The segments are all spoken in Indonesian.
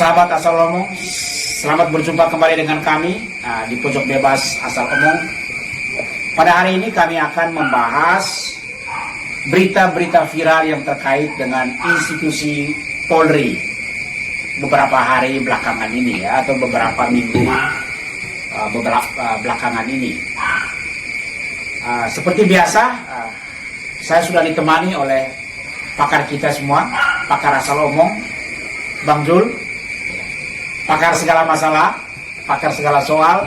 Sahabat Asal Omong, selamat berjumpa kembali dengan kami di Pojok Bebas Asal Omong. Pada hari ini kami akan membahas berita-berita viral yang terkait dengan institusi Polri beberapa hari belakangan ini ya, atau beberapa minggu belakangan ini. Seperti biasa, saya sudah ditemani oleh pakar kita semua, pakar Asal Omong, Bang Jul, pakar segala masalah, pakar segala soal,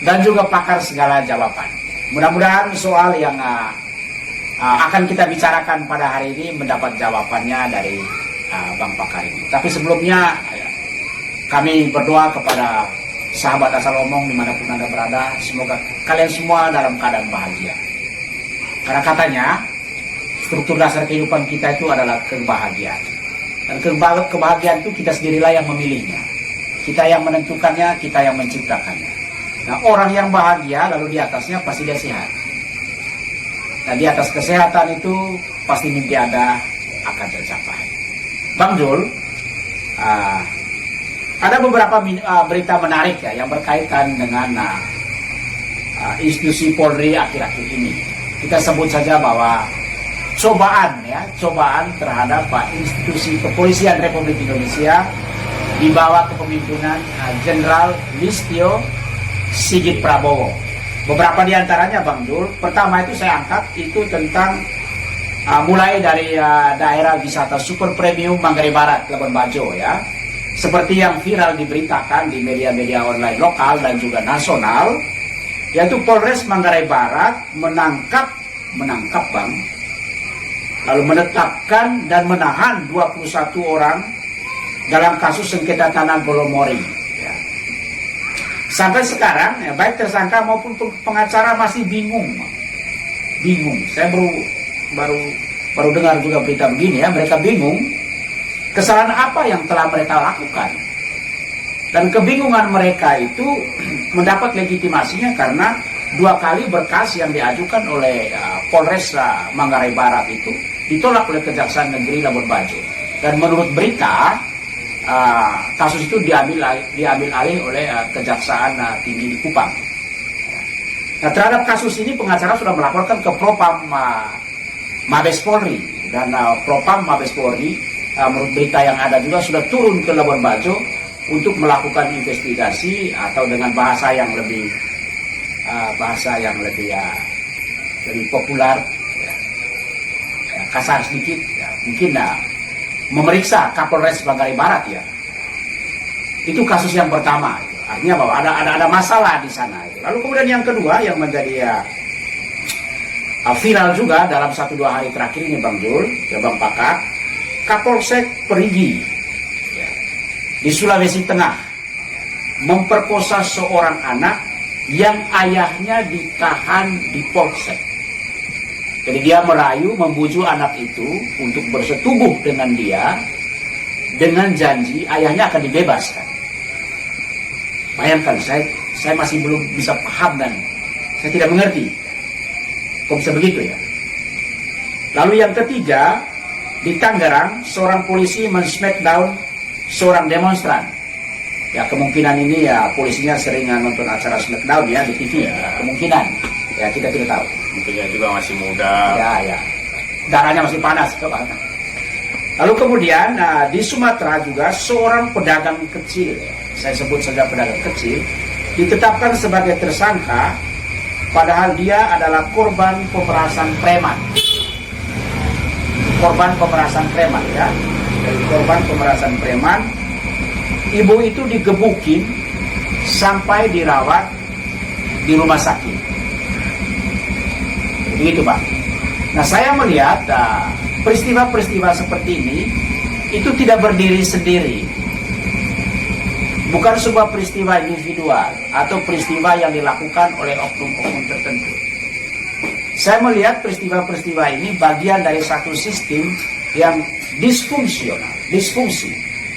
dan juga pakar segala jawaban. Mudah-mudahan soal yang akan kita bicarakan pada hari ini mendapat jawabannya dari Bang Pakar ini. Tapi sebelumnya kami berdoa kepada sahabat Asal Omong dimanapun Anda berada, semoga kalian semua dalam keadaan bahagia. Karena katanya struktur dasar kehidupan kita itu adalah kebahagiaan. Dan kebahagiaan itu kita sendirilah yang memilihnya. Kita yang menentukannya, kita yang menciptakannya. Nah, orang yang bahagia lalu di atasnya pasti dia sehat. Nah, di atas kesehatan itu pasti mimpi Anda akan tercapai. Bang Jul, ada beberapa berita menarik ya yang berkaitan dengan institusi Polri akhir-akhir ini. Kita sebut saja bahwa cobaan terhadap institusi kepolisian Republik Indonesia di bawah kepemimpinan Jenderal Listio Sigit Prabowo. Beberapa di antaranya Bang Jul, pertama itu saya angkat itu tentang mulai dari daerah wisata super premium Manggarai Barat, Labuan Bajo ya. Seperti yang viral diberitakan di media-media online lokal dan juga nasional, yaitu Polres Manggarai Barat menangkap Bang, lalu menetapkan dan menahan 21 orang dalam kasus sengketa tanah Bolomori. Ya. Sampai sekarang, ya, baik tersangka maupun pengacara masih bingung. Saya baru dengar juga berita begini ya, mereka bingung kesalahan apa yang telah mereka lakukan. Dan kebingungan mereka itu mendapat legitimasinya karena 2 kali berkas yang diajukan oleh Polres Manggarai Barat itu ditolak oleh Kejaksaan Negeri Labuan Bajo. Dan menurut berita, kasus itu diambil alih oleh Kejaksaan Tinggi di Kupang. Nah, terhadap kasus ini pengacara sudah melaporkan ke Propam Mabes Polri, dan Propam Mabes Polri menurut berita yang ada juga sudah turun ke Labuan Bajo untuk melakukan investigasi, atau dengan bahasa yang lebih lebih populer, kasar sedikit, mungkin memeriksa Kapolres Manggarai Barat ya. Itu kasus yang pertama. Artinya bahwa ada masalah di sana. Lalu kemudian yang kedua yang menjadi viral juga dalam 1-2 hari terakhir ini Bang Jul, ya Bang Pakar, Kapolsek Perigi ya, di Sulawesi Tengah memperkosa seorang anak yang ayahnya ditahan di Polsek. Jadi dia merayu, membujuk anak itu untuk bersetubuh dengan dia dengan janji ayahnya akan dibebaskan. Bayangkan, saya masih belum bisa paham dan saya tidak mengerti kok bisa begitu ya. Lalu yang ketiga, di Tangerang seorang polisi men-smackdown seorang demonstran. Ya kemungkinan ini ya polisinya sering nonton acara smackdown ya di TV ya. Kemungkinan ya kita tidak tahu. Mungkinnya juga masih muda. Ya. Darahnya masih panas. Lalu kemudian di Sumatera juga seorang pedagang kecil, saya sebut saja pedagang kecil, ditetapkan sebagai tersangka padahal dia adalah korban pemerasan preman. Korban pemerasan preman ya. Dari korban pemerasan preman, ibu itu digebukin sampai dirawat di rumah sakit. Begitu Pak. Nah saya melihat peristiwa-peristiwa seperti ini itu tidak berdiri sendiri. Bukan sebuah peristiwa individual atau peristiwa yang dilakukan oleh oknum-oknum tertentu. Saya melihat peristiwa-peristiwa ini bagian dari satu sistem yang disfungsi,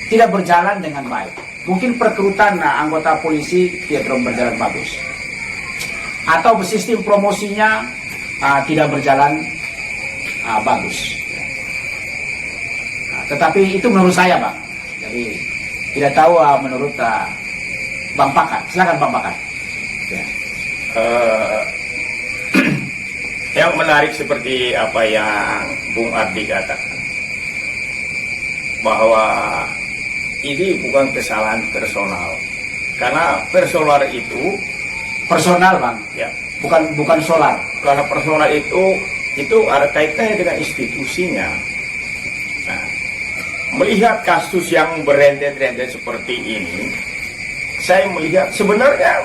tidak berjalan dengan baik. Mungkin perekrutan anggota polisi tidak berjalan bagus, atau sistem promosinya tidak berjalan bagus. Tetapi itu menurut saya Bang. Jadi Tidak tahu menurut Bang Pakar. Silakan Bang Pakar. Ya. Yang menarik seperti apa yang Bung Ardi katakan, bahwa ini bukan kesalahan personal, karena personal itu Personal Bang, ya, bukan solar. karena personal itu ada kaitannya dengan institusinya. Nah, melihat kasus yang berentet-rentet seperti ini, saya melihat sebenarnya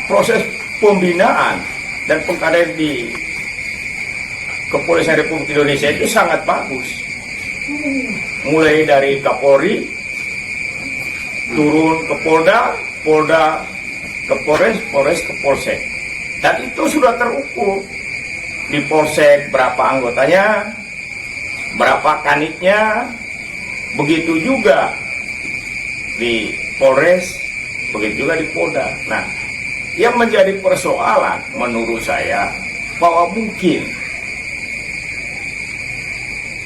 proses pembinaan dan pengkaderan di Kepolisian Republik Indonesia itu sangat bagus. Mulai dari Kapolri, turun ke Polda, Polda ke Polres, Polres ke Polsek. Dan itu sudah terukur. Di Polsek berapa anggotanya, berapa kanitnya, begitu juga di Polres, begitu juga di Polda. Nah, yang menjadi persoalan menurut saya bahwa mungkin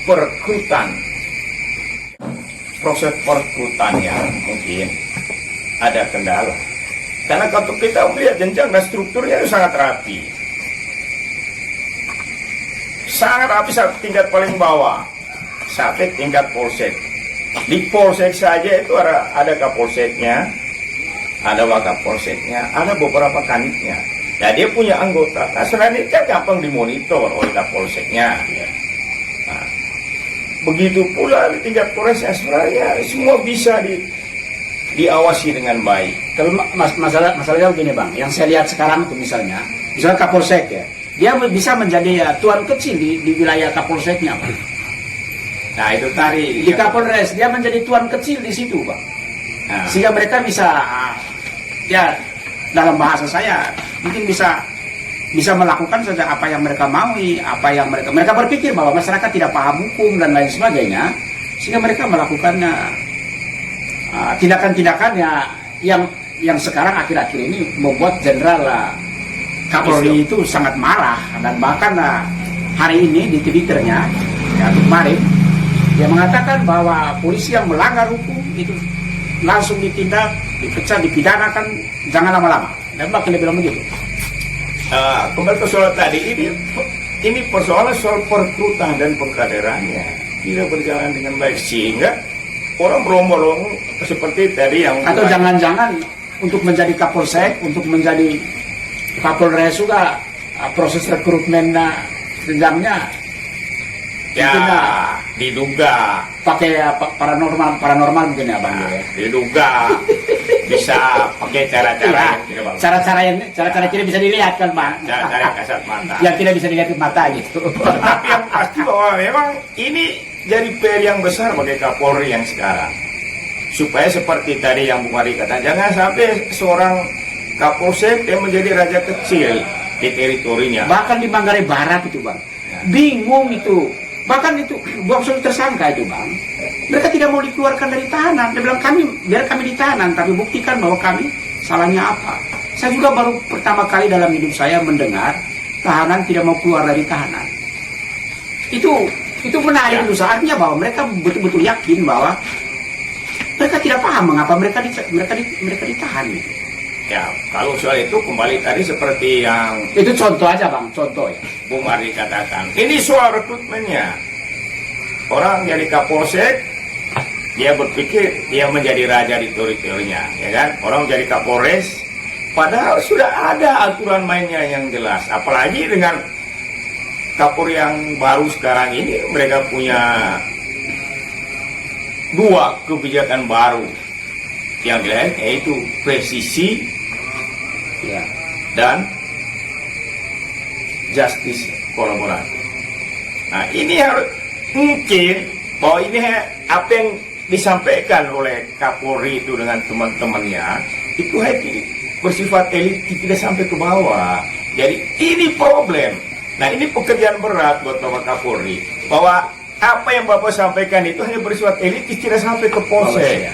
perekrutan, proses perekrutannya mungkin ada kendala. Karena kalau kita melihat jenjang dan strukturnya itu sangat rapi. Sangat rapi sampai tingkat paling bawah, sampai tingkat polsek. Di polsek saja itu ada kapolseknya, ada wakapolseknya, ada beberapa kanitnya. Ya, dia punya anggota. Nah, sebenarnya kan gampang dimonitor oleh kapolseknya. Ya. Nah, begitu pula di tingkat polresnya, sebenarnya semua bisa diawasi dengan baik. Tapi masalahnya begini Bang, yang saya lihat sekarang itu misalnya Kapolsek ya, dia bisa menjadi tuan kecil di wilayah Kapolseknya Bang. Nah itu tadi Di Kapolres dia menjadi tuan kecil di situ Bang. Nah, Sehingga mereka bisa ya dalam bahasa saya mungkin bisa melakukan saja apa yang mereka maui, apa yang mereka berpikir bahwa masyarakat tidak paham hukum dan lain sebagainya, sehingga mereka melakukan tindakan-tindakan yang sekarang akhir-akhir ini membuat Jenderal Kapolri itu sangat marah. Dan bahkan hari ini di Twitternya ya, kemarin dia mengatakan bahwa polisi yang melanggar hukum itu langsung ditindak, dipecat, dipidanakan, jangan lama-lama. Dan bahkan dia bilang begitu. Kembali ke soal tadi, ini persoalan soal perekrutan dan pengkaderannya tidak berjalan dengan baik, sehingga orang berlomba-lomba seperti tadi yang atau jangan-jangan untuk menjadi Kapolsek, untuk menjadi Kapolres juga proses rekrutmen jenjangnya ya diduga pakai paranormal mungkin ya Bang. Diduga bisa pakai cara-cara cara-cara tidak bisa dilihat kan Bang. Cara-cara kasat mata. Yang tidak bisa dilihat di mata gitu. Tapi yang pasti bahwa memang ini jadi PR yang besar bagi Kapolri yang sekarang. Supaya seperti tadi yang Bung Ari kata, jangan sampai seorang Kapolsek yang menjadi raja kecil di teritorinya. Bahkan di Manggarai Barat itu Bang, bingung itu. Bahkan itu buang sulit tersangka itu Bang. Mereka tidak mau dikeluarkan dari tahanan. Dia bilang biar kami di tahanan, tapi buktikan bahwa kami salahnya apa. Saya juga baru pertama kali dalam hidup saya mendengar tahanan tidak mau keluar dari tahanan. Itu menarik itu saatnya bahwa mereka betul-betul yakin bahwa mereka tidak paham mengapa mereka ditahan gitu. Ya, kalau soal itu kembali tadi seperti yang itu contoh aja Bang, contoh ya. Bung Ardi katakan. Ini soal rekrutmennya. Orang jadi Kapolsek, dia berpikir dia menjadi raja di teritorinya, ya kan? Orang jadi Kapolres, padahal sudah ada aturan mainnya yang jelas. Apalagi dengan Kapolri yang baru sekarang ini, mereka punya 2 kebijakan baru yang dilihat, yaitu presisi Ya. dan justice kolaboratif. Nah, ini harus mungkin bahwa ini apa yang disampaikan oleh Kapolri itu dengan teman-temannya itu bersifat elit, tidak sampai ke bawah. Jadi ini problem. Nah, ini pekerjaan berat buat Bapak Kapolri, bahwa apa yang Bapak sampaikan itu hanya bersifat elit, tidak sampai ke Polsek.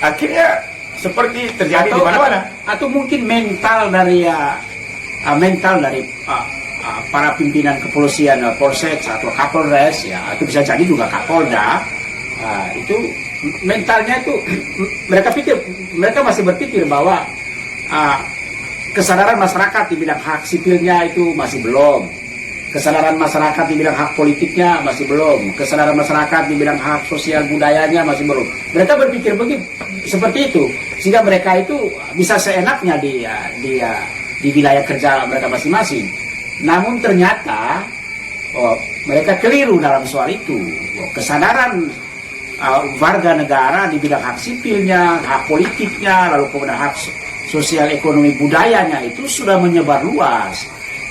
Akhirnya seperti terjadi di mana-mana. Atau mungkin mental dari para pimpinan kepolisian, Polsek atau Kapolres ya, atau bisa jadi juga Kapolda, itu mentalnya itu mereka masih berpikir bahwa kesadaran masyarakat di bidang hak sipilnya itu masih belum, kesadaran masyarakat di bidang hak politiknya masih belum, kesadaran masyarakat di bidang hak sosial budayanya masih belum. Mereka berpikir seperti itu, sehingga mereka itu bisa seenaknya di wilayah kerja mereka masing-masing. Namun ternyata mereka keliru dalam soal itu. Kesadaran warga negara di bidang hak sipilnya, hak politiknya, lalu kemudian hak sosial ekonomi budayanya itu sudah menyebar luas,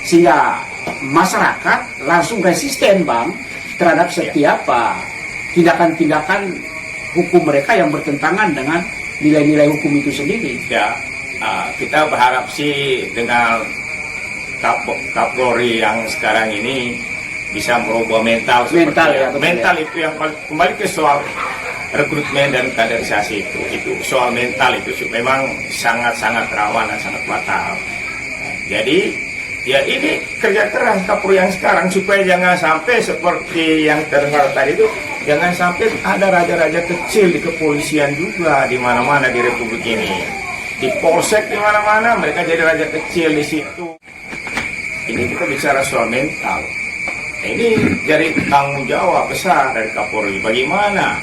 sehingga masyarakat langsung resisten, Bang, terhadap setiap tindakan-tindakan hukum mereka yang bertentangan dengan nilai-nilai hukum itu sendiri. Ya, kita berharap sih dengan Kapolri yang sekarang ini bisa merubah mental ya, mental itu yang kembali ke soal rekrutmen dan kaderisasi itu soal mental itu memang sangat-sangat rawan dan sangat fatal. Jadi ya ini kerja keras Kapolri yang sekarang supaya jangan sampai seperti yang terdengar tadi itu, jangan sampai ada raja-raja kecil di kepolisian juga di mana-mana di Republik ini, di polsek di mana-mana mereka jadi raja kecil di situ. Ini kita bicara soal mental. Ini jadi tanggung jawab besar dari Kapolri. Bagaimana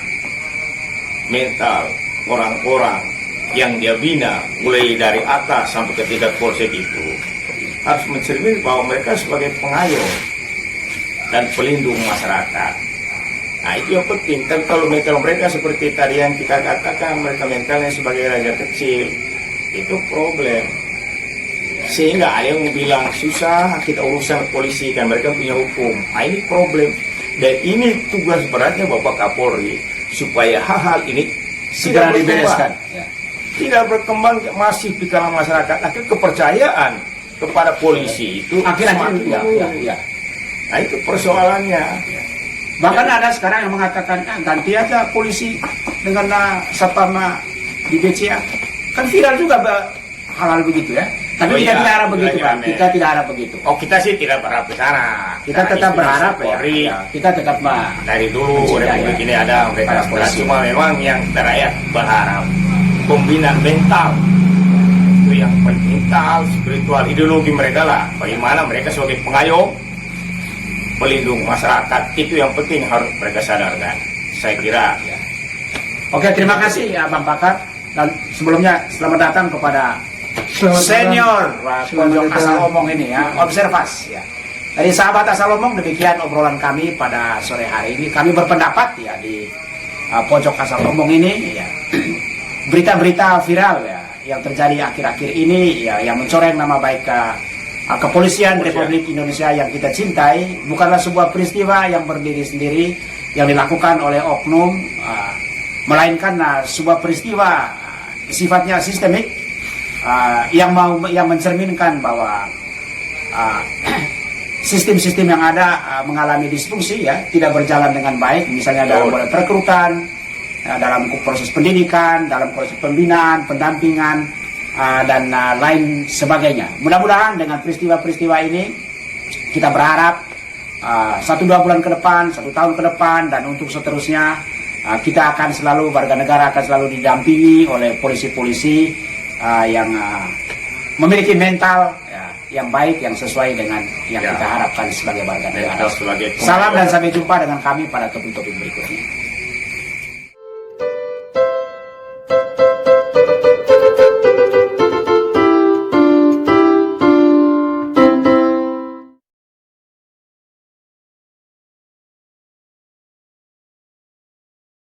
mental orang-orang yang dia bina mulai dari atas sampai ke tingkat polsek itu harus mencerminkan bahwa mereka sebagai pengayom dan pelindung masyarakat. Nah itu yang penting. Kan kalau mental mereka seperti tadi yang kita katakan, mereka mentalnya sebagai raja kecil, itu problem. Sehingga ada yang bilang susah kita urusan polisi, kan mereka punya hukum. Nah ini problem. Dan ini tugas beratnya Bapak Kapolri, supaya hal-hal ini segera dibereskan. Tidak berkembang masih di kalangan masyarakat. Akhirnya kepercayaan kepada polisi itu akhir-akhir ya. Nah itu persoalannya. Bahkan ada sekarang yang mengatakan ganti aja polisi dengan satpam di BCA. Kan viral juga hal-hal begitu ya. Tapi kita tidak harap begitu, Pak. Kita tidak harap begitu. Oh, kita sih tidak berharap ke sana. Kita tetap berharap ya. Kita tetap dari dulu Republik ini ada mereka cuma memang yang rakyat berharap pembinaan mental itu yang mental, spiritual, ideologi mereka lah. Bagaimana mereka sebagai pengayom, pelindung masyarakat, itu yang penting harus mereka sadarkan. Saya kira. Ya. Oke, terima kasih ya Bang Pakar. Dan sebelumnya selamat datang kepada senior pojok asal omong ini ya, observasi ya. Dari sahabat asal omong, demikian obrolan kami pada sore hari ini. Kami berpendapat ya di pojok asal omong ini ya, berita-berita viral ya yang terjadi akhir-akhir ini ya, yang mencoreng nama baik kepolisian Republik Indonesia yang kita cintai, bukanlah sebuah peristiwa yang berdiri sendiri yang dilakukan oleh oknum, melainkan sebuah peristiwa sifatnya sistemik, yang mencerminkan bahwa sistem-sistem yang ada mengalami disfungsi ya, tidak berjalan dengan baik, misalnya dalam perekrutan, dalam proses pendidikan, dalam proses pembinaan, pendampingan, dan lain sebagainya. Mudah-mudahan dengan peristiwa-peristiwa ini kita berharap 1-2 bulan ke depan, 1 tahun ke depan, dan untuk seterusnya kita akan selalu, warga negara akan selalu didampingi oleh polisi-polisi yang memiliki mental yang baik, yang sesuai dengan yang kita harapkan sebagai warga negara. Salam dan sampai jumpa dengan kami pada topik-topik berikutnya.